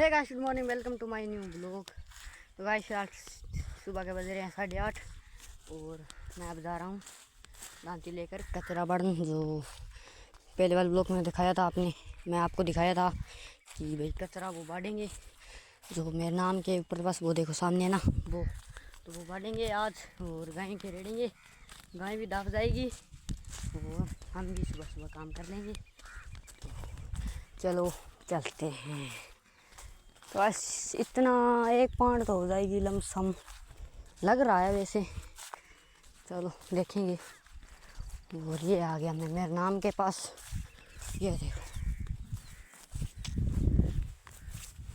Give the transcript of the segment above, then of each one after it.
Hey guys, good morning, welcome to my new blog. तो guys आज सुबह के बज रहे हैं 8:30 और मैं अब जा रहा हूँ दांती लेकर कचरा बढ़न। जो पहले वाले ब्लॉग में दिखाया था मैं आपको दिखाया था कि भाई कचरा वो बांटेंगे, जो मेरे नाम के ऊपर बस वो देखो सामने है ना, वो बांटेंगे आज और गाय के रेड़ेंगे। गाय भी दाप जाएगी और हम भी सुबह सुबह काम कर लेंगे। तो चलो चलते हैं। तो बस इतना 1 पाउंड तो हो जाएगी लमसम, लग रहा है वैसे। चलो देखेंगे। और ये आ गया मैं मेरे नाम के पास, ये देखो।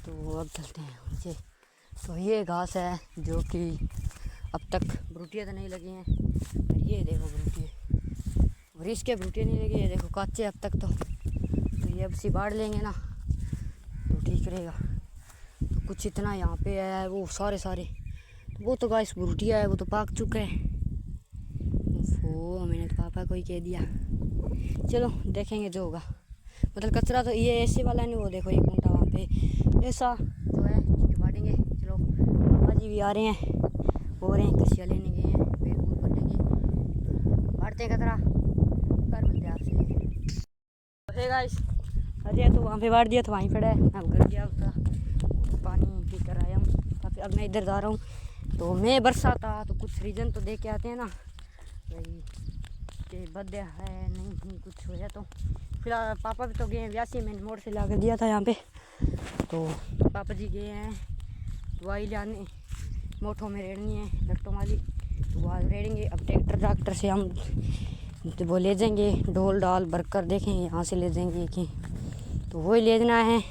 तो अब चलते हैं नीचे। तो ये घास है जो कि अब तक ब्रूटियाँ तो नहीं लगी हैं, पर ये देखो ब्रूटियाँ, और इसके ब्रूटियाँ नहीं लगी, ये देखो कच्चे अब तक। तो ये अब सी बाढ़ लेंगे ना तो ठीक रहेगा। तो कुछ इतना यहाँ पे है, वो सारे तो वो तो गाइस ब्रूटिया है, वो तो पाक चुका है। वो मैंने तो पापा को ही कह दिया। चलो देखेंगे जो होगा। मतलब कचरा तो ये ऐसे वाला नहीं, वो देखो एक घंटा वहाँ पे ऐसा जो है बांटेंगे। चलो पापा जी भी आ रहे हैं, हो रहे हैं, कसिया लेने गए हैं, पेड़ फूल भरने के, बांटते हैं कचरा। कर मिलते हैं आपसे। गाइस अजय तो वहाँ पे बांट दिया, तो वहीं पड़ा है। अब घर गया उसका पानी पी कर आया हूँ। अब मैं इधर जा रहा हूँ। तो मैं बरसात था तो कुछ रीज़न तो दे के आते हैं ना भाई, कि बर्थडे है नहीं कुछ हो जाए। तो फिलहाल पापा भी तो गए हैं व्यासी, मैंने मोड़ से ला कर दिया था यहाँ पे। तो पापा जी गए हैं दवाई लाने, मोटों में रेड़नी है लट्टों वाली, तो वहाँ रेड़ेंगे। अब ट्रैक्टर से हम तो वो ले जाएंगे, ढोल डाल भर कर देखेंगे, यहाँ से ले जाएंगे कि तो वही ले जाना है।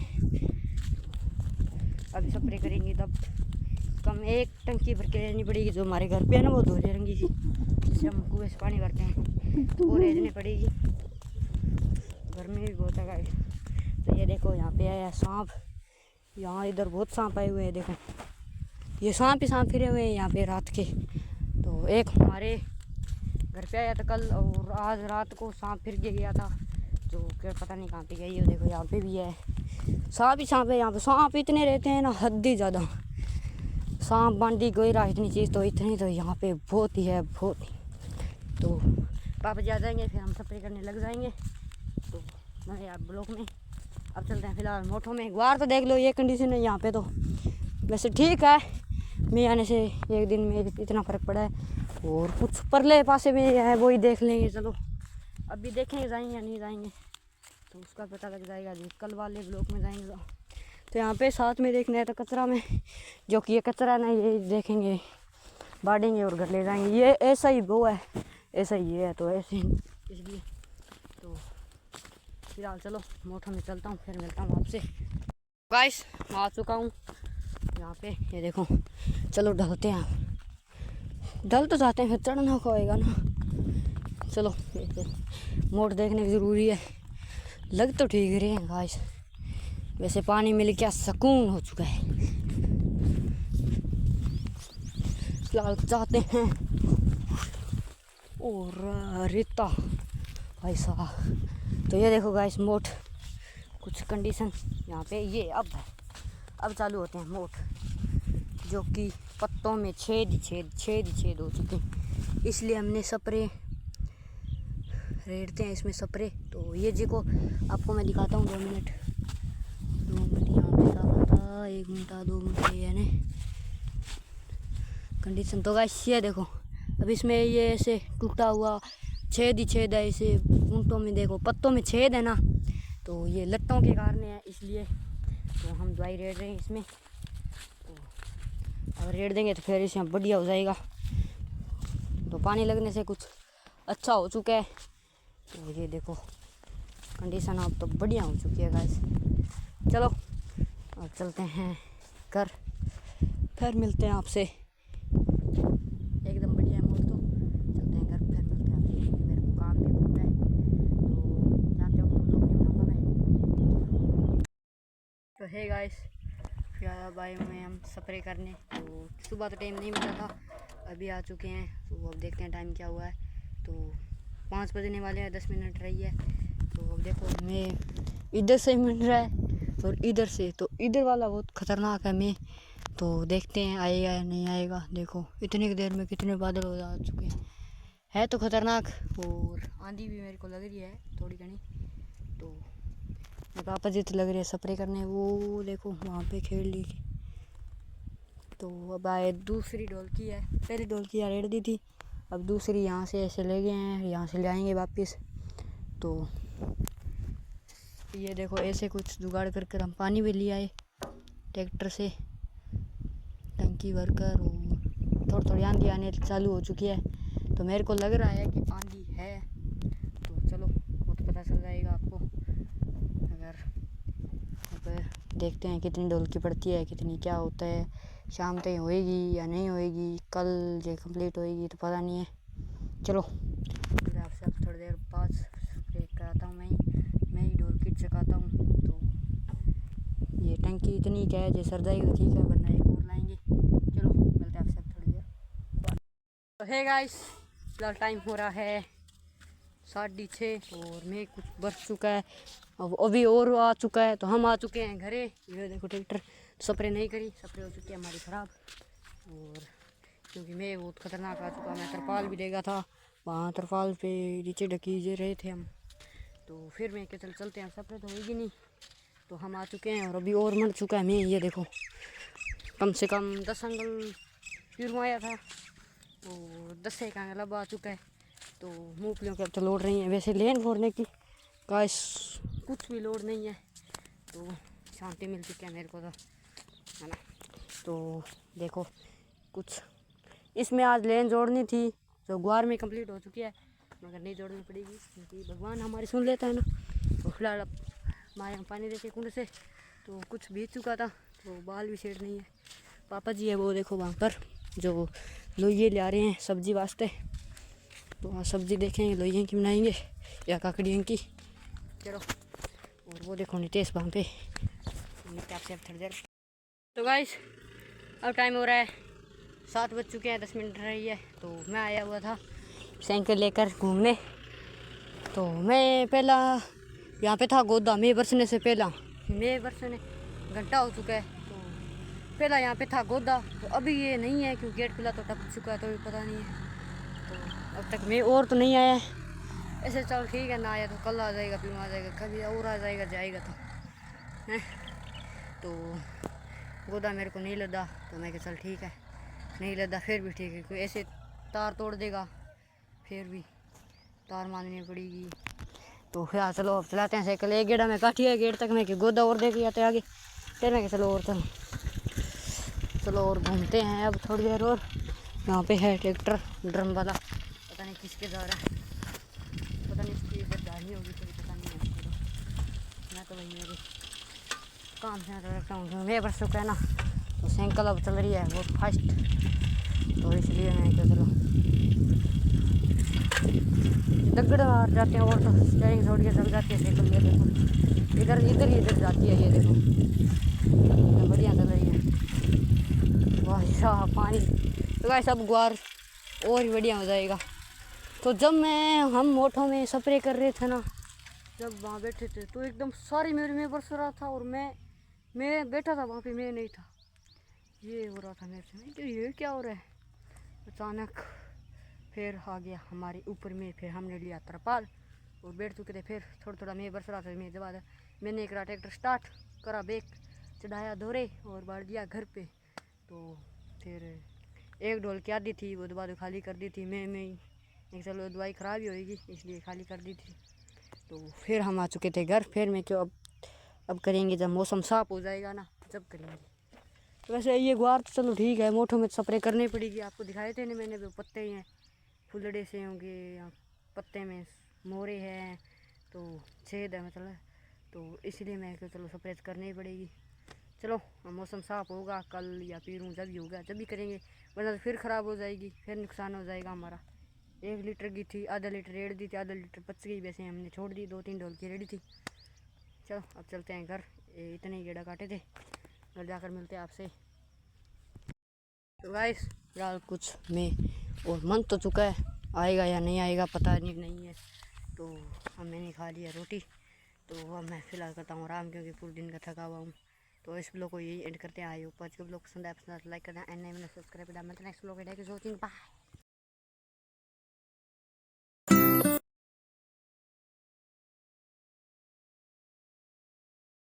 अभी स्प्रे करेंगे तब कम 1 टंकी भर के लेनी पड़ेगी। जो हमारे घर पे है ना वो धोले रंगी सी, जिससे हम कुएं से पानी भरते हैं, तो वो रेड़नी पड़ेगी। गर्मी भी बहुत है गाइस। तो ये देखो यहाँ पे आया सांप, यहाँ इधर बहुत सांप आए हुए हैं। देखो ये सांप ही सांप फिरे हुए हैं यहाँ पे रात के। तो एक हमारे घर पे आया था कल, और आज रात को सांप फिर के गया था, जो क्या पता नहीं कहाँ पे गई है। देखो यहाँ पे भी है सांप ही सांप है यहाँ पे। सांप इतने रहते हैं ना, हद ही ज़्यादा। सांप बांडी गोईरा इतनी चीज़ तो इतनी तो यहाँ पे बहुत ही है, बहुत ही। तो पापा जी आ जाएंगे, फिर हम स्प्रे करने लग जाएंगे। तो मैं आप ब्लॉक में अब चलते हैं। फिलहाल मोटो में ग्वार तो देख लो, ये कंडीशन है यहाँ पे। तो वैसे ठीक है, मैं आने से 1 दिन में इतना फ़र्क पड़ा है। और कुछ परले पासे में है, वो ही देख लेंगे। चलो अभी देखेंगे जाएंगे या नहीं जाएंगे, तो उसका पता लग जाएगा जी कल वाले ब्लॉक में जाएंगे। तो यहाँ पे साथ में देखना है तो कचरा में, जो कि ये कचरा ना ये देखेंगे, बांटेंगे और घर ले जाएंगे। ये ऐसा ही वो है, ऐसा ही ये है, तो ऐसे ही इसलिए। तो फिलहाल चलो मोटर में चलता हूँ, फिर मिलता हूँ आपसे। गाइस मैं आ चुका हूँ यहाँ पे, ये देखो। चलो ढलते हैं, ढल तो जाते हैं, फिर चढ़ना होएगा ना। चलो मोड़ देखने की ज़रूरी है। लग तो ठीक रहे हैं गाइस, वैसे पानी मिल क्या सुकून हो चुका है। फिलहाल जाते हैं। और रेता भाई साहब। तो ये देखो गाइस मोट कुछ कंडीशन यहाँ पे ये अब चालू होते हैं मोट, जो कि पत्तों में छेद हो चुके हैं। इसलिए हमने स्प्रे रेड़ते हैं इसमें स्प्रे। तो ये जी को आपको मैं दिखाता हूँ। 2 मिनट यहाँ पे था, 1 मिनट 2 मिनट यानी कंडीशन। तो गाइस ये देखो, अब इसमें ये ऐसे टूटा हुआ छेद है, इसे ऊँटों में देखो पत्तों में छेद है ना, तो ये लट्टों के कारण है, इसलिए तो हम दवाई रेड़ रहे हैं इसमें। तो अब रेड़ देंगे तो फिर इसमें बढ़िया हो जाएगा। तो पानी लगने से कुछ अच्छा हो चुका है। तो ये देखो कंडीशन अब तो बढ़िया हो चुकी है गाइस। चलो अब चलते हैं घर, फिर मिलते हैं आपसे। एकदम बढ़िया है मोड़, तो चलते हैं घर, फिर मिलते हैं आपसे, क्योंकि मेरे को काम भी बहुत है। तो जाते हो तो लोग नहीं बनाऊँगा मैं। तो है गाइस, फिर अब आए हुए हम स्प्रे करने। तो सुबह तो टाइम नहीं मिला था, अभी आ चुके हैं। तो अब देखते हैं टाइम क्या हुआ है। तो 5 बजने वाले हैं, 10 मिनट रही है। तो अब देखो मैं इधर से मिल रहा है, और इधर से तो इधर वाला बहुत ख़तरनाक है। मैं तो देखते हैं आएगा या नहीं आएगा। देखो इतनी देर में कितने बादल हो जा चुके हैं, है तो ख़तरनाक। और आंधी भी मेरे को लग रही है थोड़ी घनी। तो पापा जी तो लग रही है स्प्रे करने, वो देखो वहाँ पे खेल ली। तो अब आए दूसरी ढोलकी है, पहली ढोलकी रेड़ दी थी, अब दूसरी यहाँ से ऐसे ले गए हैं, यहाँ से ले आएंगे वापस। तो ये देखो ऐसे कुछ जुगाड़ करके हम पानी भी ले आए ट्रैक्टर से, टंकी भरकर। और थोड़ी थोड़ी आंधी आने चालू हो चुकी है, तो मेरे को लग रहा है कि आंधी है। तो चलो वो तो पता चल जाएगा आपको। अगर अब देखते हैं कितनी ढोलकी पड़ती है, कितनी क्या होता है, शाम तक होएगी या नहीं होएगी, कल जो कंप्लीट होएगी तो पता नहीं है। चलो आपसे अब थोड़ी देर बाद स्प्रे कराता हूँ, मैं ही ढोलकी चकाता हूँ। तो ये टंकी इतनी क्या है, जो सर जाएगी तो ठीक है, वरना एक और लाएंगे। चलो मिलते हैं आपसे अब थोड़ी देर। तो है गाइस, फिलहाल टाइम हो रहा है 6:30 और मैं कुछ बरस चुका है, अब अभी और आ चुका है। तो हम आ चुके हैं घरे। ये देखो ट्रैक्टर स्प्रे नहीं करी, स्प्रे हो चुकी है हमारी ख़राब। और क्योंकि मैं बहुत ख़तरनाक आ चुका, मैं तरपाल भी लेगा था वहाँ, तरपाल पे नीचे ढकीजे रहे थे हम। तो फिर मैं क्या चलते हैं, स्प्रे तो होगी नहीं। तो हम आ चुके हैं और अभी और मर चुका है मैं। ये देखो कम से कम 10 एंगल फिर आया था, और 10 एक एंगल अब आ चुका है। तो मूंगफलियों के अब तो लोड नहीं है, वैसे लेन फोड़ने की गाइस कुछ भी लोड नहीं है। तो शांति मिल चुकी है मेरे को, तो है ना। तो देखो कुछ इसमें आज लेन जोड़नी थी, जो ग्वार में कंप्लीट हो चुकी है, मगर नहीं जोड़नी पड़ेगी क्योंकि भगवान हमारी सुन लेता है ना। तो फिलहाल अब हमारे यहाँ पानी देते कुंड से, तो कुछ बीत चुका था, तो बाल भी सेट नहीं है। पापा जी है वो देखो वहाँ पर, जो लोइये ले आ रहे हैं सब्जी वास्ते। तो वहाँ सब्जी देखेंगे लोइये की बनाएंगे या काकड़ियों की। चलो, और वो देखो नितेश वहाँ पे, आपसे अब थोड़ी देर। तो गाइस अब टाइम हो रहा है 7 बज चुके हैं, 10 मिनट रही है। तो मैं आया हुआ था साइकिल लेकर घूमने। तो मैं पहला यहाँ पे था गोदा, मैं बरसने से पहला, मैं बरसने घंटा हो चुका है। तो पहला यहाँ पे था गोदा, तो अभी ये नहीं है क्योंकि गेट खुला तो टप चुका है, तो भी पता नहीं है। तो अब तक मैं और तो नहीं आया है ऐसे। चल ठीक है, ना आया तो कल आ जाएगा, फिर आ जाएगा, कभी और आ जाएगा जाएगा तो है। तो गोदा मेरे को नहीं लदा, तो मैं कहा चल ठीक है, नहीं लदा फिर भी ठीक है, कोई ऐसे तार तोड़ देगा फिर भी तार माननी पड़ेगी। तो फिर चलो अब चलाते हैं साइकिल। एक गेड़ा में काटी है, गेट तक मैं कि गोदा और देख जाते आगे, फिर मैं चलो और चलो और घूमते हैं अब थोड़ी देर और। यहाँ पे है ट्रैक्टर ड्रम वाला, पता नहीं किसके जा रहा है, पता नहीं इसकी गद्दानी होगी, कोई पता नहीं है। मैं तो वही मेरे काम से रखता हूँ, मैं बरस चुका है ना, तो साइकिल अब चल रही है बहुत फास्ट, तो इसलिए मैं क्या चलो दगड़ मार जाते हैं और तो स्टेयरिंग छोड़ के चल जाती है साइकिल। ये देखो इधर इधर इधर जाती है, ये देखो बढ़िया चल रही है। वाह पानी तो गाइस अब ग्वार और ही बढ़िया हो जाएगा। तो जब हम मोटों में स्प्रे कर रहे थे ना, जब वहाँ बैठे थे, तो एकदम सारी मेरे में बरस रहा था और मैं बैठा था वहाँ पे, मैं नहीं था। ये हो रहा था मेरे से, मैं ये क्या हो रहा है। अचानक फिर आ गया हमारे ऊपर में, फिर हमने लिया तरपाल और बैठ चुके थे। फिर थोड़ा थोड़ा मैं बरस रहा था, मैं जब मैंने एक ट्रैक्टर स्टार्ट करा, बैग चढ़ाया दौरे और बाढ़ दिया घर पे। तो फिर एक ढोल की आधी थी, वो दवा खाली कर दी थी मैं ही, चलो दवाई ख़राब ही होगी इसलिए खाली कर दी थी। तो फिर हम आ चुके थे घर। फिर मैं क्यों अब करेंगे जब मौसम साफ़ हो जाएगा ना, जब करेंगे। तो वैसे ये ग्वार तो चलो ठीक है, मोटों में स्प्रे करनी पड़ेगी। आपको दिखाए थे ना मैंने, वो पत्ते हैं फुलड़े से होंगे या पत्ते में मोरे हैं, तो छेद है मतलब, तो इसलिए मैं चलो स्प्रे करनी ही पड़ेगी। चलो मौसम साफ़ होगा कल या फिर जब भी होगा जब भी करेंगे, वरना तो फिर ख़राब हो जाएगी, फिर नुकसान हो जाएगा हमारा। 1 लीटर की थी, आधा लीटर रेड़ दी थी, आधा लीटर बच गई, वैसे हमने छोड़ दी, 2-3 ढोल की रेडी थी। चलो अब चलते हैं घर, इतने ही गेड़ा काटे थे, घर जाकर मिलते हैं आपसे। तो गाइस फिलहाल कुछ में और मन तो चुका है, आएगा या नहीं आएगा पता नहीं है। तो हम मैंने खा लिया रोटी, तो अब मैं फिलहाल करता हूँ आराम, क्योंकि पूरे दिन का थका हुआ हूँ। तो इस ब्लॉग को यही एंड करते हैं। आई होप आज के ब्लॉग पसंद आया, पसंद लाइक करना एंड नहीं मैंने सब्सक्राइब करना। मैं नेक्स्ट ब्लॉग है। Thank you for watching, bye.